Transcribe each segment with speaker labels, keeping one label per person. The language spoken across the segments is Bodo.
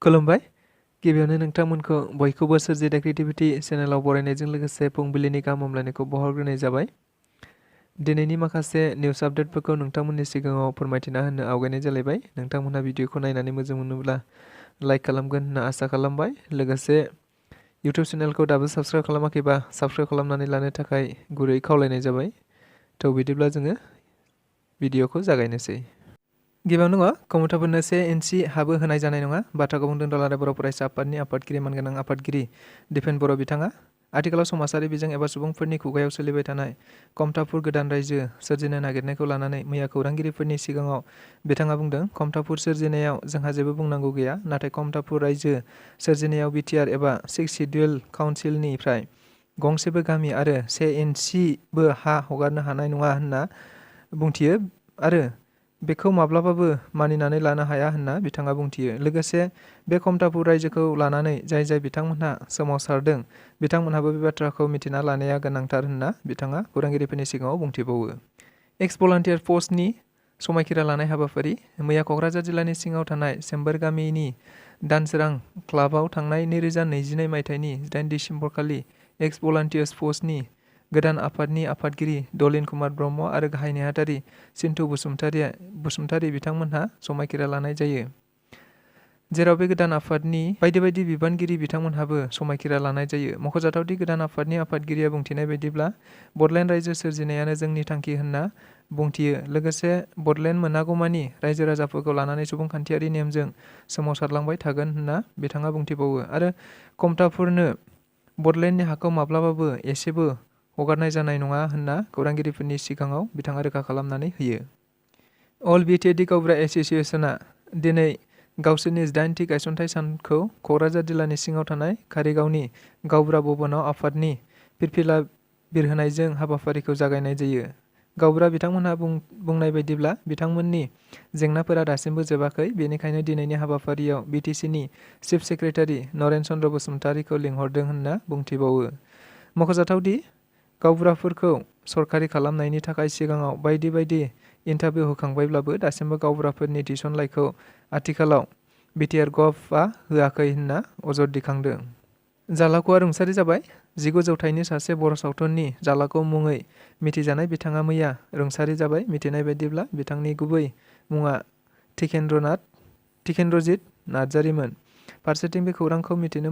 Speaker 1: खुलुमबाय। गिबियावनो नोंथांमोनखौ बयखौबो सोरजिदा क्रिएटिभिटी चेनेलाव बरायनायजों लोगोसे फुंबिलिनि गाहाम हामलायनायखौ बावहरग्रोनाय जाबाय। दिनैनि माखासे निउस आपडेटफोरखौ नोंथांमोननि सिगाङाव फोरमायथिना होनो आवगायनाय जालायबाय। नोंथांमोनहा भिडिअखौ नायनानै मोजां मोनोब्ला लाइक खालामगोन होनना आसा खालामबाय। लोगोसे इउटिउब चेनेलखौ दाबो साबस्क्राइब खालामाखैबा साबस्क्राइब खालामनानै लानो थाखाय गुरै खावलायनाय जाबाय। थ' बिदिब्ला जोङो भिडिअखौ जागायनोसै। गिबियावनो नङा, कम्पिउटारफोरनो 1 इन्सि हाबो होनाय जानाय नङा। बाथ्राखौ बुंदों दुलाराय बर' फरायसा आफादनि आफादगिरि मानगोनां आफादगिरि दिपेन बर' बिथाङा। आथिखालाव समाजारि बिजों एबा सुबुंफोरनि खुगायाव सोलिबाय थानाय कमतापुर गोदान रायजो सोरजिनो नागिरनायखौ लानानै मैया खौरांगिरिफोरनि सिगाङाव बिथाङा बुंदों, कमतापुर सोरजिनायाव जोंहा जेबो बुंनांगौ गैया, नाथाय कमतापुर रायजो सोरजिनायाव बिटिआर एबा 6 सिडिउल काउन्सिलनिफ्राय गंसेबो गामि आरो 1 इन्सिबो हा हगारनो हानाय नङा होनना बुंथियो आरो बेखौ माब्लाबाबो मानिनानै लानो हाया होनना बिथाङा बुंथियो। लोगोसे बे कमतापुर रायजोखौ लानानै जाय बिथांमोनहा सोमावसारदों बिथांमोनहाबो बे बाथ्राखौ मिथिना लानाया गोनांथार होनना बिथाङा खौरांगिरिफोरनि सिगाङाव बुंथिबावो। एक्स भलान्टियार फर्सनि समायखिरा लानाय हाबाफारि। मैया क'क्राझार जिल्लानि सिङाव थानाय सेम्बोर गामिनि दानसोरां क्लाबआव थांनाय 2022 मायथाइनि 8 दिसेम्बरखालि एक्स भलान्टियार्स फर्सनि गोदान आफादनि आफादगिरि दलिन कुमार ब्रह्म आरो गाहाय नेहाथारि सिन्टु बसुमतारी बिथांमोनहा समायखिरा लानाय जायो। जेराव बे गोदान आफादनि बायदि बिबानगिरि बिथांमोनहाबो समायखिरा लानाय जायो। मख'जाथावदि गोदान आफादनि आफादगिरिया बुंथिनाय बायदिब्ला बडलेण्ड रायजो सोरजिनायानो जोंनि थांखि होनना बुंथियो। लोगोसे बडलेण्ड मोनागौमानि रायजो राजाफोरखौ लानानै सुबुंखान्थियारि नेमजों सोमावसारलांबाय थागोन होनना बिथाङा बुंथिबावो आरो कमतापुरनो बडलेण्डनि हाखौ माब्लाबाबो एसेबो हगारनाय जानाय नङा होनना खौरांगिरिफोरनि सिगाङाव बिथाङा रोखा खालामनानै होयो। अल बिटिआरडि गावबुरा एस'सिएशनआ दिनै गावसोरनि 8थि गायसनथाइ सानखौ क'क्राझार जिल्लानि सिङाव थानाय कारिगावनि गावबुरा भवनाव आफादनि फिरफिला बिरहोनायजों हाबाफारिखौ जागायनाय जायो। गावबुरा बिथांमोनहा बुंनाय बायदिब्ला बिथांमोननि जेंनाफोरा दासिमबो जोबाखै, बेनिखायनो दिनैनि हाबाफारियाव बिटिसिनि चिफ सेक्रेटारि नरेन चन्द्र बसुमतारीखौ लिंहरदों होनना बुंथिबावो। मख'जाथावदि गावबुराफोरखौ सरकारि खालामनायनि थाखाय सिगाङाव बायदि इन्टारभिउ होखांबायब्लाबो दासिमबो गावबुराफोरनि थिसनलाइखौ आथिखालाव बिटिआर गभआ होआखै होनना अजद दैखांदों। जालाखौआ रुंसारि जाबाय। 19 जौथाइनि सासे बर' सावथुननि जालाखौ मुङै मिथिजानाय बिथाङा मैया रुंसारि जाबाय। मिथिनाय बायदिब्ला बिथांनि गुबै मुङा टिकेन्द्रजित नार्जारीमोन। फारसेथिं बे खौरांखौ मिथिनो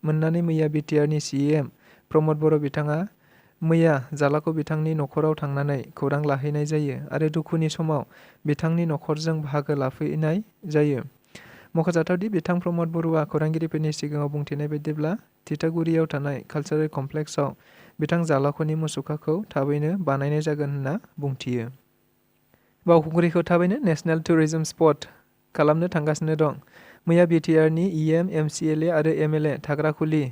Speaker 1: मोननानै मैया बिटिआरनि सिएम प्रमद बर' बिथाङा मैया जालाखौ बिथांनि न'खराव थांनानै खौरां लाहैनाय जायो आरो दुखुनि समाव बिथांनि न'खरजों बाहागो लाफैनाय जायो। मख'जाथावदि बिथां प्रमद बर'आ खौरांगिरिफोरनि सिगाङाव बुंथिनाय बायदिब्ला थिथागुरियाव थानाय कालचारेल कमप्लेक्सआव बिथां जालाख'नि मुसुखाखौ थाबैनो बानायनाय जागोन होनना बुंथियो। बावखुंग्रिखौ थाबैनो नेशनेल टुरिजम स्पट खालामनो थांगासिनो दं। मैया बिटिआरनि इएम, एमसिएलए आरो एमएलए थाग्रा खुलि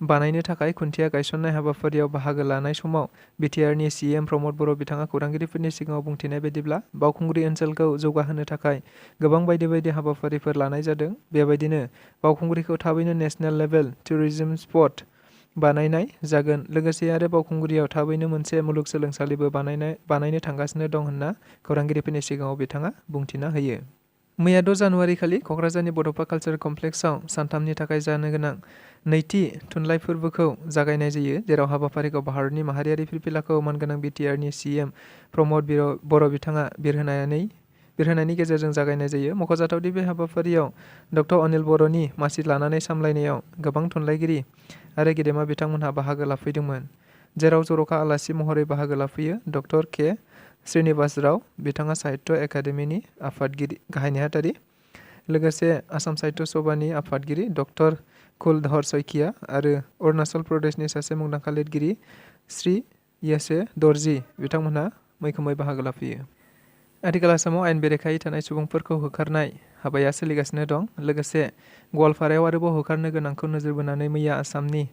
Speaker 1: बानायनो थाखाय खुन्थिया गायसननाय हाबाफारियाव बाहागो लानाय समाव बिटिआरनि सिएम प्रमद बर' बिथाङा खौरांगिरिफोरनि सिगाङाव बुंथिनाय बायदिब्ला बावखुंग्रि ओनसोलखौ जौगाहोनो थाखाय गोबां बायदि हाबाफारिफोर लानाय जादों। बेबायदिनो बावखुंग्रिखौ थाबैनो नेशनेल लेभेल टुरिजम स्पट बानायनाय जागोन। लोगोसे आरो बावखुंग्रियाव थाबैनो मोनसे मुलुगसोलोंसालिबो बानायनो थांगासिनो दं होनना खौरांगिरिफोरनि सिगाङाव बिथाङा बुंथिना होयो। मैया 6 जानुवारि खालि क'क्राझारनि बड'फा कालचारेल कमप्लेक्सआव सानथामनि थाखाय जानो गोनां नैथि थुनलाइ फोरबोखौ जागायनाय जायो। जेराव हाबाफारिखौ भारतनि माहारियारि फिरफिलाखौ मानगोनां बिटिआरनि सिएम प्रमद बर' बिथाङा बिरहोनायनि गेजेरजों जागायनाय जायो। मख'जाथावदि बे हाबाफारियाव डक्टर अनिल बर'नि मासि लानानै सामलायनायाव गोबां थुनलाइगिरि आरो गेदेमा बिथांमोनहा बाहागो लाफैदोंमोन। जेराव जर'खा आलासि महरै बाहागो लाफैयो डक्टर के. श्रीनिवास राव, बिथाङा साहित्य एकादेमिनि गाहाय नेहाथारि। लोगोसे आसाम साहित्य सभानि आफादगिरि डक्टर कुलधर शइकिया आरो अरुणाचल प्रदेशनि सासे मुंदांखा लिरगिरि श्री येसे दर्जी बिथांमोनहा मैखोमै बाहागो लाफैयो। आथिखाल आसामाव आयेन बेरेखायै थानाय सुबुंफोरखौ होखारनाय हाबाया सोलिगासिनो दं। लोगोसे गवालपारायाव आरोबाव होखारनो गोनांखौ नोजोर बोनानै मैया आसामनि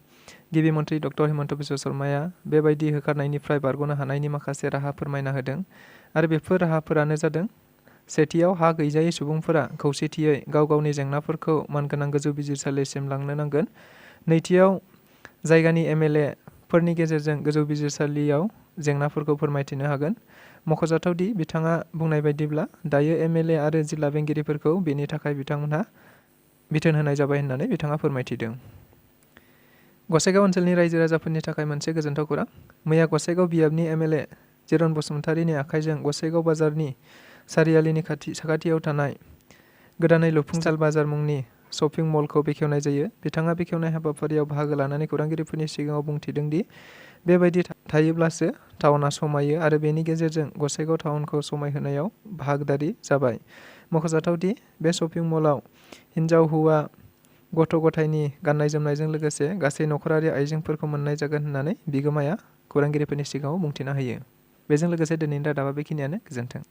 Speaker 1: गिबि मन्थ्रि डक्टर हिमन्त बिश्व शर्माया बेबायदि होखारनायनिफ्राय बारग'नो हानायनि माखासे राहा फोरमायना होदों आरो बेफोर राहाफोरानो जादों: सेथियाव, हा गैजायै सुबुंफोरा खौसेथियै गाव गावनि जेंनाफोरखौ मानगोनां गोजौ बिजिरसालिसिम लांनो नांगोन। नैथियाव, जायगानि एमएलए फोरनि गेजेरजों गोजौ बिजिरसालियाव जेंनाफोरखौ फोरमायथिनो हागोन। मख'जाथावदि बिथाङा बुंनाय बायदिब्ला दायो एमएलए आरो जिल्ला बेंगिरिफोरखौ बेनि थाखाय बिथांमोनहा बिथोन होनाय जाबाय होननानै बिथाङा फोरमायथिदों। गसाइगाव ओनसोलनि रायजो राजाफोरनि थाखाय मोनसे गोजोनथाव खौरां। मैया गसाइगाव बियाबनि एमएलए जिरन बसुमतारीनि आखाइजों गसाइगाव बाजारनि सारियालिनि साखाथियाव थानाय गोदानै लुफुंजानाय बाजार मुंनि शपिं मलखौ बेखेवनाय जायो। बिथाङा बेखेवनाय हाबाफारियाव बाहागो लानानै खौरांगिरिफोरनि सिगाङाव बुंथिदों दि बेबायदि थायोब्लासो टाउनआ समायो आरो बेनि गेजेरजों गसाइगाव टाउनखौ समायहोनायाव भागदारि जाबाय। मख'जाथाव दि बे शपिं मलआव हिन्जाव हौवा गथ' गथायनि गाननाय जोमनायजों लोगोसे गासै नखरारि आइजेंफोरखौ मोननाय जागोन होननानै बिगोमाया खौरांगिरिफोरनि सिगाङाव बुंथिना होयो। बेजों लोगोसे दिनैनि रादाबा बेखिनियानो। गोजोन्थों।